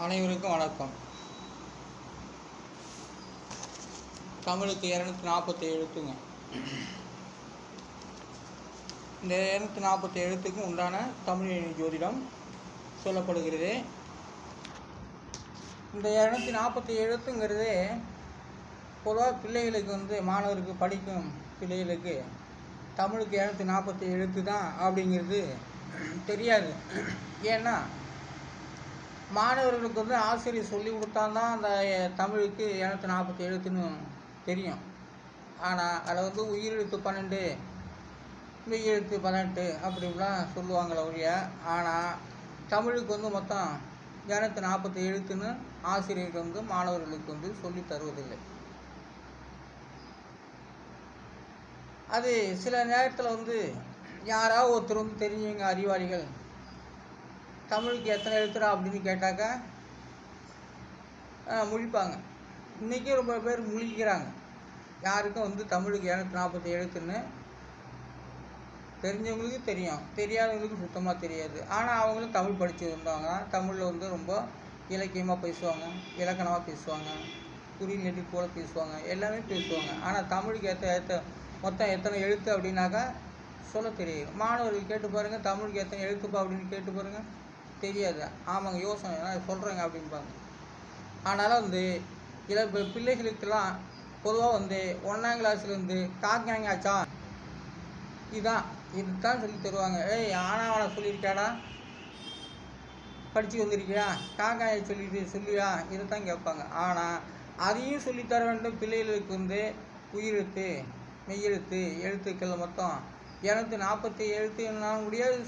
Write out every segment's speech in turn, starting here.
அனைவருக்கும் வணக்கம். தமிழுக்கு 247 எழுத்துங்க. இந்த 247 எழுத்துக்கும் உண்டான தமிழ் ஜோதிடம் சொல்லப்படுகிறது. இந்த 247 எழுத்துங்கிறது பொதுவாக பிள்ளைகளுக்கு மாணவருக்கு படிக்கும் பிள்ளைகளுக்கு தமிழுக்கு 247 எழுத்து தான் அப்படிங்கிறது தெரியாது. ஏன்னா மாணவர்களுக்கு ஆசிரியர் சொல்லி கொடுத்தாதான் அந்த தமிழுக்கு 247 எழுத்துன்னு தெரியும். ஆனால் அதில் உயிரெழுத்து 12 மெய்யெழுத்து 18 அப்படின்லாம் சொல்லுவாங்களே ஒழிய, ஆனால் தமிழுக்கு மொத்தம் 247 எழுத்துன்னு ஆசிரியர் மாணவர்களுக்கு சொல்லி தருவதில்லை. அது சில நேரத்தில் யாராவது ஒருத்தர் தெரிஞ்சவங்க அறிவாளிகள் தமிழுக்கு எத்தனை எழுத்துறா அப்படின்னு கேட்டாக்கா முழிப்பாங்க. இன்றைக்கே ரொம்ப பேர் முழிக்கிறாங்க. யாருக்கும் தமிழுக்கு 247 எழுத்துன்னு தெரிஞ்சவங்களுக்கு தெரியும், தெரியாதவங்களுக்கு சுத்தமாக தெரியாது. ஆனால் அவங்களும் தமிழ் படித்து வந்தாங்க. தமிழில் ரொம்ப இலக்கியமாக பேசுவாங்க, இலக்கணமாக பேசுவாங்க, குறிநெறி போல் பேசுவாங்க, எல்லாமே பேசுவாங்க. ஆனால் தமிழுக்கு மொத்தம் எத்தனை எழுத்து அப்படின்னாக்கா சொல்ல தெரியும். மாணவர்கள் கேட்டு பாருங்கள், தமிழுக்கு எத்தனை எழுத்துப்பா அப்படின்னு கேட்டு பாருங்கள், தெரியாது. ஆமாங்க, யோசனை நான் சொல்கிறேங்க அப்படின்பாங்க. ஆனாலும் இதில் இப்போ பிள்ளைகளுக்கெல்லாம் பொதுவாக 1ஆம் கிளாஸ்லேருந்து காக்காங்காச்சா இதுதான் சொல்லி தருவாங்க. ஆனாவனை சொல்லியிருக்காடா, படித்து வந்திருக்கியா, காக்காயை சொல்லியா, இதை தான் கேட்பாங்க. ஆனால் அதையும் சொல்லித்தர வேண்டும் பிள்ளைகளுக்கு உயிரெழுத்து மெய்யெழுத்து எழுத்துக்கள் மொத்தம் 247 எழுத்துனாலும் முடியாது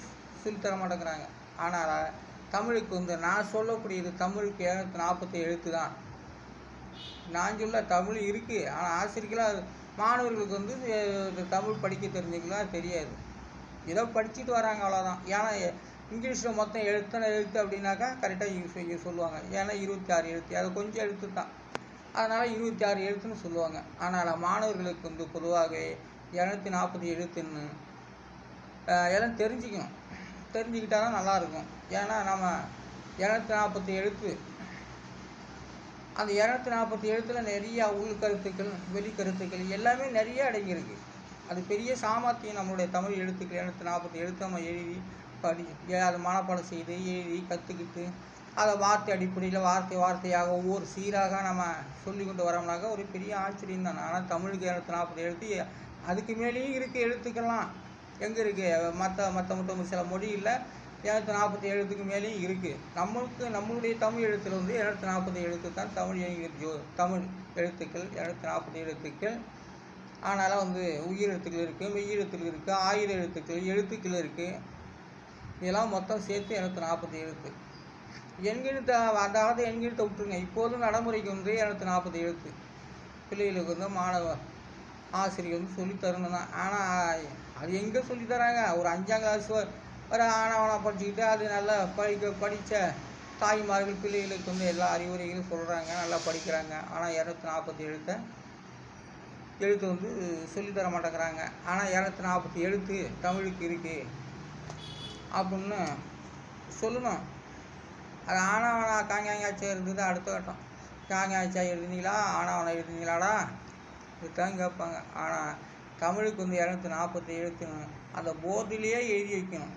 சொல்லித்தர மாட்டேங்கிறாங்க. ஆனால் தமிழுக்கு நான் சொல்லக்கூடியது தமிழுக்கு 247 எழுத்து தான். நான் சொல்ல தமிழ் இருக்குது. ஆனால் ஆசிரியர்களாக மாணவர்களுக்கு தமிழ் படிக்க தெரிஞ்சுக்கலாம் தெரியாது. ஏதோ படிச்சுட்டு வராங்க, அவ்வளோதான். ஏன்னா இங்கிலீஷில் மொத்தம் எத்தனை எழுத்து அப்படின்னாக்கா கரெக்டாக சொல்லுவாங்க. ஏன்னா 26 எழுத்து, அது கொஞ்சம் எழுத்து தான், அதனால் 26 எழுத்துன்னு சொல்லுவாங்க. ஆனால் மாணவர்களுக்கு பொதுவாகவே 247 எழுத்துன்னு எல்லாம் தெரிஞ்சுக்கணும். தெரிஞ்சுக்கிட்டா தான் நல்லாயிருக்கும். ஏன்னா நம்ம 247 எழுத்து, அந்த 247 எழுத்தில் நிறையா உள்கருத்துக்கள் வெளிக்கருத்துக்கள் எல்லாமே நிறைய அடங்கியிருக்கு. அது பெரிய சாமர்த்தியம். நம்மளுடைய தமிழ் எழுத்துக்கள் 247 எழுத்து நம்ம எழுதி அதை மனப்பாடம் செய்து எழுதி கற்றுக்கிட்டு அதை வார்த்தை அடிப்படையில் வார்த்தையாக ஒவ்வொரு சீராக நம்ம சொல்லி கொண்டு வரோம்னாக்கா ஒரு பெரிய ஆச்சரியம் தானே. ஆனால் தமிழுக்கு 247 எழுத்து, அதுக்கு மேலேயும் இருக்குது எழுத்துக்கள்லாம். எங்கே இருக்குது? மற்ற சில மொழியில் 247 எழுத்துக்கு மேலேயும் இருக்குது. நம்மளுடைய தமிழ் எழுத்தில் 247 எழுத்து தான் தமிழ் எழுத்துக்கள் 247 எழுத்துக்கள். ஆனாலும் உயிரெழுத்துக்கள் இருக்குது, மெய்யெழுத்துக்கள் இருக்குது, ஆயுத எழுத்துக்கள் இருக்குது. இதெல்லாம் மொத்தம் சேர்த்து 247 எழுத்து. எண்கணித்த அதாவது எண்கணித்த விட்டுருங்க. இப்போதும் நடைமுறைக்கு 247 எழுத்து பிள்ளைகளுக்கு மாணவர் ஆசிரியர் சொல்லித்தரணும் தான். ஆனால் அது எங்கே சொல்லித்தராங்க? ஒரு 5ஆம் கிளாஸ் ஒரு ஆணவனா படிச்சுக்கிட்டு அது நல்லா படித்த தாய்மார்கள் பிள்ளைகளுக்கு எல்லா அறிவுரைகளும் சொல்கிறாங்க, நல்லா படிக்கிறாங்க. ஆனால் 247 எழுத்து சொல்லித்தர மாட்டேங்கிறாங்க. ஆனால் 247 எழுத்து தமிழுக்கு இருக்குது அப்படின்னு சொல்லணும். அது ஆனாவனா காங்காய்ச்சா இருந்தது அடுத்த கட்டம். காங்காய்ச்சா எழுதுனீங்களா, ஆனாவனா எழுதுனீங்களாடா, இதுதான் கேட்பாங்க. ஆனால் தமிழுக்கு 247 எழுத்துன்னு அந்த போர்டிலேயே எழுதி வைக்கணும்.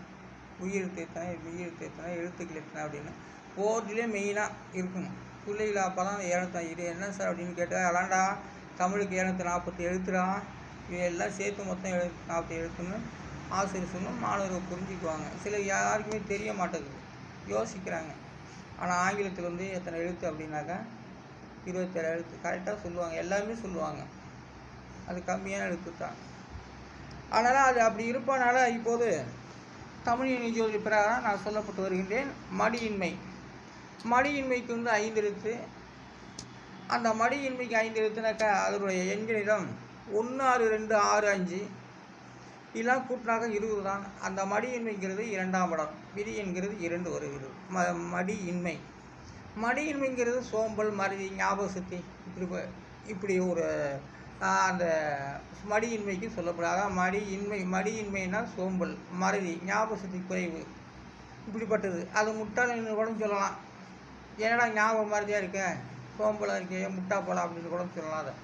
உயிரெழுத்து எத்தனை, மெய்யெழுத்து எத்தனை, எழுத்துக்கள் எத்தனை அப்படின்னு போர்டிலே மெயினாக இருக்கணும். பிள்ளைகள் அப்போ தான் இது என்ன சார் அப்படின்னு கேட்டால், அதான்டா தமிழுக்கு 247 எழுத்துடா, இவையெல்லாம் சேர்த்து மொத்தம் 247 எழுத்துன்னு ஆசிரியர் சொன்னால் மாணவர்கள் புரிஞ்சுக்குவாங்க. சில யாருக்குமே தெரிய மாட்டேங்குது, யோசிக்கிறாங்க. ஆனால் ஆங்கிலத்தில் எத்தனை எழுத்து அப்படின்னாக்கா 27 எழுத்து கரெக்டாக சொல்லுவாங்க, எல்லாருமே சொல்லுவாங்க. அது கம்மியான எழுத்து தான். அதனால் அது அப்படி இருப்பதனால இப்போது தமிழ் ஜோதி பிரகாரம் நான் சொல்லப்பட்டு வருகின்றேன். மடியின்மைக்கு 5 எழுத்து. அந்த மடியின்மைக்கு 5 எழுத்துனாக்கா அதனுடைய எண்கணிதம் 1 6 2 6 5 இதெல்லாம் கூட்டினாக்க 20 தான். அந்த மடியின்மைங்கிறது 2ஆம் இடம், விதி என்கிறது 2 வருகிறது. மடியின்மைங்கிறது சோம்பல், மறதி, ஞாபக சக்தி, இப்படி ஒரு அந்த மடியின்மைக்கு சொல்லப்படாத மடியின்மைனா சோம்பல், மறதி, ஞாபக சக்தி குறைவு, இப்படிப்பட்டது. அது முட்டாள் கூட சொல்லலாம். என்னடா ஞாபகம் மாதிரியாக இருக்க, சோம்பலாக இருக்கே, முட்டா போல அப்படின்னு கூட சொல்லலாம். அதை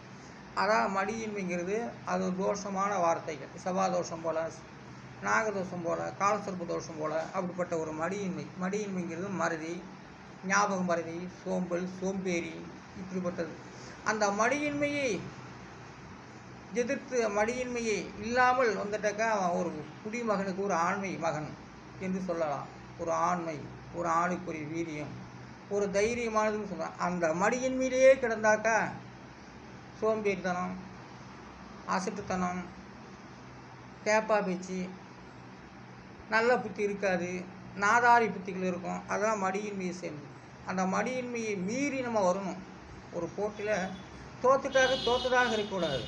அதான் மடியின்மைங்கிறது அது ஒரு தோஷமான வார்த்தைகள். செவ்வாய் தோஷம் போல், நாகதோஷம் போல், காலசர்ப்பு தோஷம் போல் அப்படிப்பட்ட ஒரு மடியின்மை. மடியின்மைங்கிறது மறதி, ஞாபகம் மறதி, சோம்பல், சோம்பேறி இப்படிப்பட்டது. அந்த மடியின்மையை எதிர்த்து, மடியின்மையை இல்லாமல் வந்துட்டாக்கா அவன் ஒரு குடிமகனுக்கு ஒரு ஆண்மை மகன் என்று சொல்லலாம். ஒரு ஆண்மை, ஒரு ஆணுக்குரிய வீரியம், ஒரு தைரியமானதுன்னு சொல்லலாம். அந்த மடியின்மையிலேயே கிடந்தாக்கா சோம்பேறித்தனம், அசட்டுத்தனம், கேப்பா பேச்சு, நல்ல புத்தி இருக்காது, நாதாரி புத்திகள் இருக்கும். அதெல்லாம் மடியின்மையை சேர்ந்து. அந்த மடியின்மையை மீறி நம்ம வரணும். ஒரு போட்டியில் தோற்றதாக இருக்கக்கூடாது.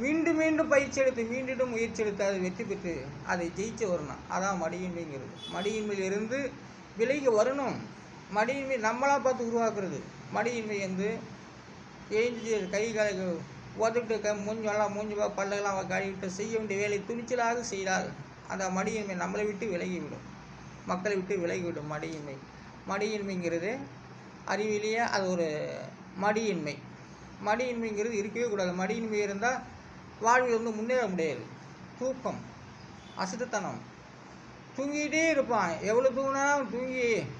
மீண்டும் மீண்டும் பயிற்சி எடுத்து, மீண்டும் முயற்சி எடுத்து அதை வெற்றி பெற்று அதை ஜெயிச்சு வரணும். அதான் மடியின்மைங்கிறது. மடியின்மையிலிருந்து விலகி வரணும். மடியின்மை நம்மளாக பார்த்து உருவாக்குறது. மடியின்மை வந்து ஏஞ்சி கை காலை உதவிட்டு மூஞ்சி பல்லெல்லாம் கழுவிட்டு செய்ய வேண்டிய வேலை துணிச்சலாக செய்தால் அந்த மடியின்மை நம்மளை விட்டு விலகிவிடும், மக்களை விட்டு விலகிவிடும். மடியின்மைங்கிறது அறிவிலேயே அது ஒரு மடியின்மை. மடியின்மைங்கிறது இருக்கவே கூடாது. மடியின்மை இருந்தால் வாழ்வில் வந்து முன்னேற முடியாது. தூக்கம், அசட்டுத்தனம், தூங்கிக்கிட்டே இருப்பான். எவ்வளோ தூங்கினாலும்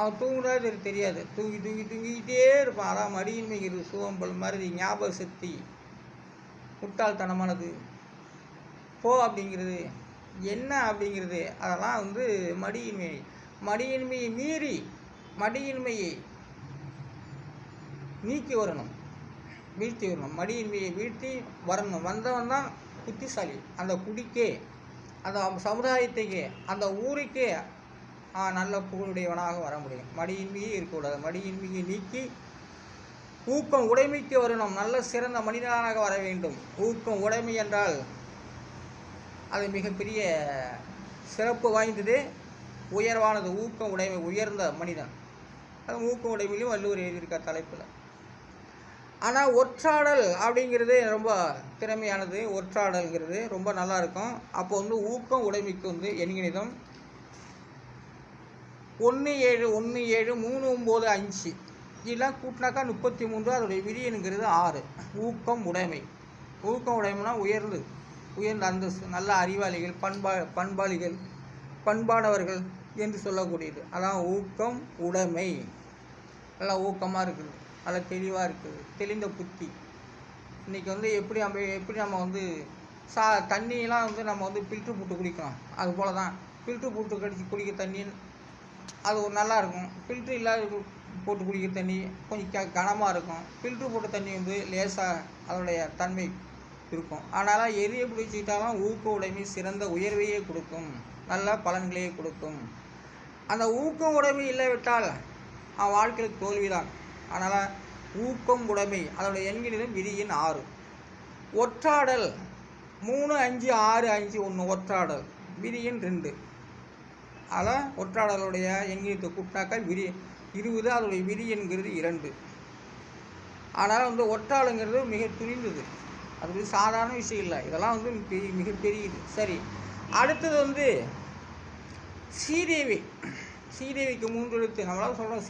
அவன் தூங்குறது தெரியாது. தூங்கிக்கிட்டே இருப்பான். அதான் மடியின்மைங்கிறது. சோம்பல், மறதி, ஞாபக சக்தி, முட்டாள்தனமானது, போ அப்படிங்கிறது, என்ன அப்படிங்கிறது, அதெல்லாம் வந்து மடியின்மை. மடியின்மையை மீறி மடியின்மையை நீக்கி வரணும், வீழ்த்தி வரணும். மடியின்மையை வீழ்த்தி வரணும். வந்தவன் தான் புத்திசாலி. அந்த குடிக்கே, அந்த சமுதாயத்துக்கே, அந்த ஊருக்கே நல்ல புகழுடையவனாக வர முடியும். மடியின்மையே இருக்கக்கூடாது. மடியின்மையை நீக்கி ஊக்கம் உடைமைக்கு வரணும். நல்ல சிறந்த மனிதனாக வர வேண்டும். ஊக்கம் உடைமை என்றால் அது மிகப்பெரிய சிறப்பு வாய்ந்தது, உயர்வானது. ஊக்கம் உடைமை, உயர்ந்த மனிதன். அது ஊக்கம் உடைமையிலும் வள்ளுவர் எழுதியிருக்க தலைப்பில். ஆனால் ஒற்றாடல் அப்படிங்கிறது ரொம்ப திறமையானது. ஒற்றாடல்ங்கிறது ரொம்ப நல்லாயிருக்கும். அப்போ வந்து ஊக்கம் உடைமைக்கு வந்து எண்கணிதம் 1 7 1 7 3 9 5 இதெல்லாம் கூட்டினாக்கா 33. அதோடைய விதியனுங்கிறது 6. ஊக்கம் உடைமை. ஊக்கம் உடைமைனா உயர்ந்த அந்தஸ்து, நல்ல அறிவாளிகள், பண்பாளிகள், பண்பானவர்கள் என்று சொல்லக்கூடியது. அதான் ஊக்கம் உடைமை. நல்லா ஊக்கமாக இருக்குது, நல்லா தெளிவாக இருக்குது, தெளிந்த புத்தி. இன்றைக்கி வந்து எப்படி நம்ம வந்து தண்ணியெலாம் வந்து நம்ம வந்து ஃபில்ட்ரு போட்டு குடிக்கணும். அது போல் தான் ஃபில்ட்ரு போட்டு குடிக்க தண்ணி அது ஒரு நல்லா இருக்கும். ஃபில்ட்ரு இல்லாத போட்டு குடிக்கிற தண்ணி கொஞ்சம் கனமாக இருக்கும். ஃபில்ட்ரு போட்ட தண்ணி வந்து லேசாக அதோடைய தன்மை இருக்கும். அதனால் எதையை பிடிச்சிக்கிட்டாலும் ஊக்க உடைமை சிறந்த உயர்வையே கொடுக்கும், நல்ல பலன்களையே கொடுக்கும். அந்த ஊக்கம் உடைமை இல்லாவிட்டால் அவன் வாழ்க்கையில் தோல்விதான். அதனால் ஊக்கம் உடைமை அதோடைய எண்களிலும் விதியின் 6. ஒற்றாடல் 3 5 6 5 1 ஒற்றாடல் விதியின் 2. அதில் ஒற்றாடலுடைய எண்கிணத்தை கூட்டினாக்கா 20. அதோடைய விதி என்கிறது 2. ஆனால் வந்து ஒற்றாளுங்கிறது மிக துணிந்தது. அது வந்து சாதாரண விஷயம் இல்லை. இதெல்லாம் வந்து மிகப்பெரியது. சரி, அடுத்தது வந்து ஸ்ரீதேவி. ஸ்ரீதேவிக்கு 3 எழுத்து. நம்மளால சொல்கிறோம்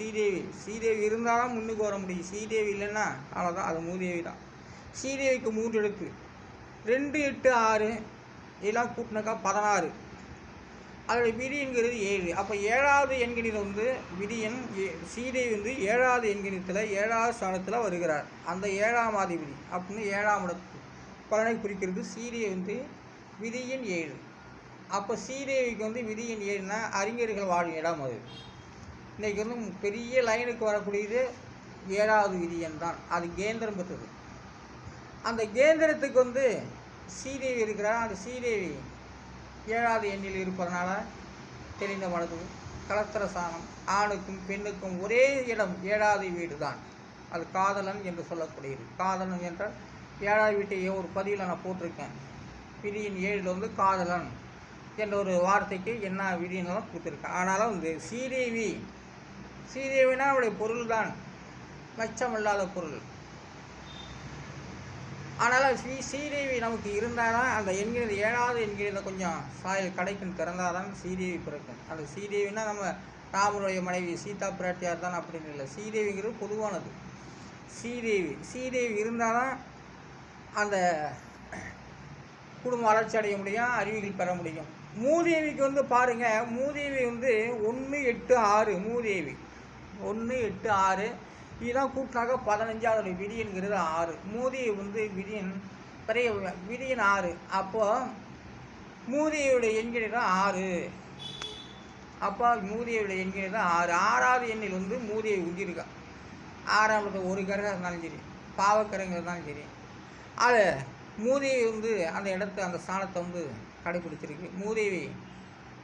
ஸ்ரீதேவி இருந்தால் தான் முன்னுக்கு வர முடியும். ஸ்ரீதேவி இல்லைன்னா அவ்வளோதான், அது மூதேவி தான். ஸ்ரீதேவிக்கு 3 எழுத்து. 2 8 6 இதெல்லாம் கூட்டினாக்கா 16. அதோடைய விதிங்கிறது 7. அப்போ 7வது எண்கணிதம் வந்து விதியன் ஸ்ரீதேவி வந்து 7வது எண்கணிதத்தில் 7வது ஸ்தானத்தில் வருகிறார். அந்த 7ஆம் அதிபதி அப்படின்னு 7ஆம் இடத்து பலனை குறிக்கிறது. ஸ்ரீதேவி வந்து விதியின் 7. அப்போ ஸ்ரீதேவிக்கு வந்து விதியின் 7னா அறிஞர்கள் வாழும் இடம். அது இன்றைக்கி வந்து பெரிய லைனுக்கு வரக்கூடியது 7வது விதியன் தான். அது கேந்திரம் பெற்றது. அந்த கேந்திரத்துக்கு வந்து ஸ்ரீதேவி இருக்கிறார். அந்த ஸ்ரீதேவி 7வது எண்ணில் இருப்பதனால தெரிந்த மனது கலத்திர சாணம். ஆணுக்கும் பெண்ணுக்கும் ஒரே இடம் 7வது வீடு தான். அது காதலன் என்று சொல்லக்கூடியது. காதலன் என்றால் 7வது வீட்டை ஒரு பதிவில் நான் போட்டிருக்கேன். விதியின் 7 வந்து காதலன் என்ற ஒரு வார்த்தைக்கு என்ன விதினாலும் கொடுத்துருக்கேன். ஆனாலும் வந்து ஸ்ரீதேவினா அவருடைய பொருள் தான், மெச்சமில்லாத பொருள். அதனால் சீதேவி நமக்கு இருந்தால் தான் அந்த என்கிறது 7வது என்கிறத கொஞ்சம் சாயல் கிடைக்கும், திறந்தால் தான் சீதேவி பிறக்கும். அந்த சீதேவின்னா நம்ம ராமருடைய மனைவி சீதா பிராட்டியார் தான் அப்படின்னு இல்லை. சீதேவிங்கிறது பொதுவானது. சீதேவி இருந்தால் தான் அந்த குடும்பம் வளர்ச்சி அடைய முடியும், அறிவிகள் பெற முடியும். மூதேவிக்கு வந்து பாருங்கள், மூதேவி வந்து 1 8 6 மூதேவி 1 8 6 இதுதான் கூட்டினாக்க 15வது விதியன்கிறது 6. மூதேவி வந்து விதியன் 6. அப்போது மூதேவியுடைய எண்கிறது 6. அப்போ மூதேவியுடைய எண்கிறது 6. 6வது எண்ணில் வந்து மூதேவி உதிருக்கா. 6ஆம் இடத்துல ஒரு கிரகம் இருந்தாலும் சரி, பாவக்கிரகங்கள் இருந்தாலும் சரி, அது மூதேவி வந்து அந்த இடத்த அந்த ஸ்தானத்தை வந்து கடைபிடிச்சிருக்கு. மூதேவி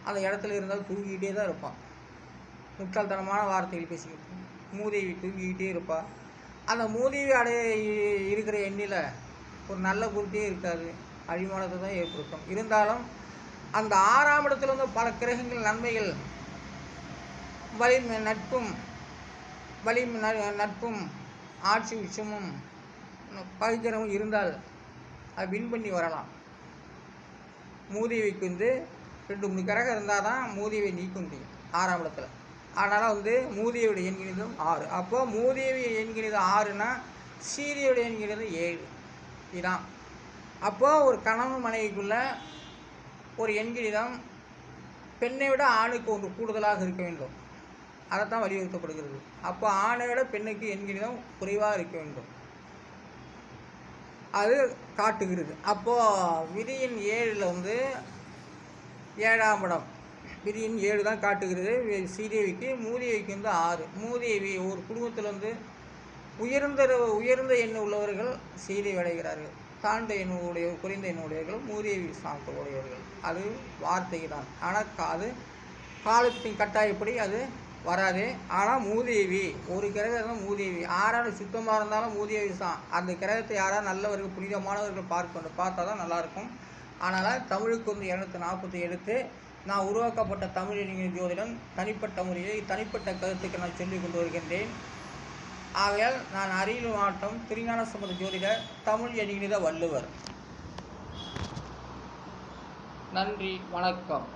அந்த இடத்துல இருந்தால் தூங்கிக்கிட்டே தான் இருப்பான். முட்டாள்தனமான வார்த்தைகள் பேசிக்கிட்டு மூதேவி தூங்கிக்கிட்டே இருப்பாள். அந்த மூதேவி இருக்கிற எண்ணில் ஒரு நல்ல பொருட்டே இருக்காது, அழிமானத்தை தான் ஏற்படுத்தும். இருந்தாலும் அந்த 6ஆம் இடத்துல வந்து பல கிரகங்கள் நன்மைகள் நட்பும் ஆட்சி உச்சமும் பகிர்ந்தமும் இருந்தால் அது வின் பண்ணி வரலாம். மூதேவிக்கு வந்து 2 3 கிரகம் இருந்தால் தான் மூதேவியை நீக்க முடியும் 6ஆம் இடத்துல. அதனால் வந்து மூதேவியுடைய எண்கிணிதம் 6. அப்போ மூதேவி எண்கிணிதம் 6னா சீதையுடைய எண்கிணிதம் 7. இதுதான். அப்போது ஒரு கணவன் மனைவிக்குள்ள ஒரு எண்கிணிதம் பெண்ணை விட ஆணுக்கு ஒன்று கூடுதலாக இருக்க வேண்டும். அதைத்தான் வலியுறுத்தப்படுகிறது. அப்போ ஆணை விட பெண்ணுக்கு எண்கிணிதம் குறைவாக இருக்க வேண்டும், அது காட்டுகிறது. அப்போது விதியின் 7ல் வந்து 7ஆம் இடம் விதியின் 7 தான் காட்டுகிறது சீதேவிக்கு. மூதேவிக்கு வந்து 6. மூதேவி ஒரு குடும்பத்தில் வந்து உயர்ந்த எண்ணம் உள்ளவர்கள் சீதேவி அடைகிறார்கள், தாழ்ந்த எண்ணுடைய குறைந்த எண்ணுடையவர்கள் மூதேவி ஸ்தானத்தில் உடையவர்கள். அது வார்த்தை தான். ஆனால் அது காலத்தின் கட்டாயப்படி அது வராது. ஆனால் மூதேவி ஒரு கிரகம் தான் மூதேவி. 6ஆவது சுத்தமாக இருந்தாலும் மூதேவி தான். அந்த கிரகத்தை யாராவது நல்லவர்கள் புனிதமானவர்கள் பார்த்தா தான் நல்லாயிருக்கும். அதனால் தமிழுக்கு வந்து 240 எடுத்து நான் உருவாக்கப்பட்ட தமிழ் எண்ணிக்கை ஜோதிடம் தனிப்பட்ட முறையை தனிப்பட்ட கருத்துக்கு நான் சொல்லிக் கொண்டு வருகின்றேன். ஆகையால் நான் அரியலூர் மாவட்டம் திருஞான சம்பந்த ஜோதிடர், தமிழ் எண்ணிக்கை வள்ளுவர். நன்றி, வணக்கம்.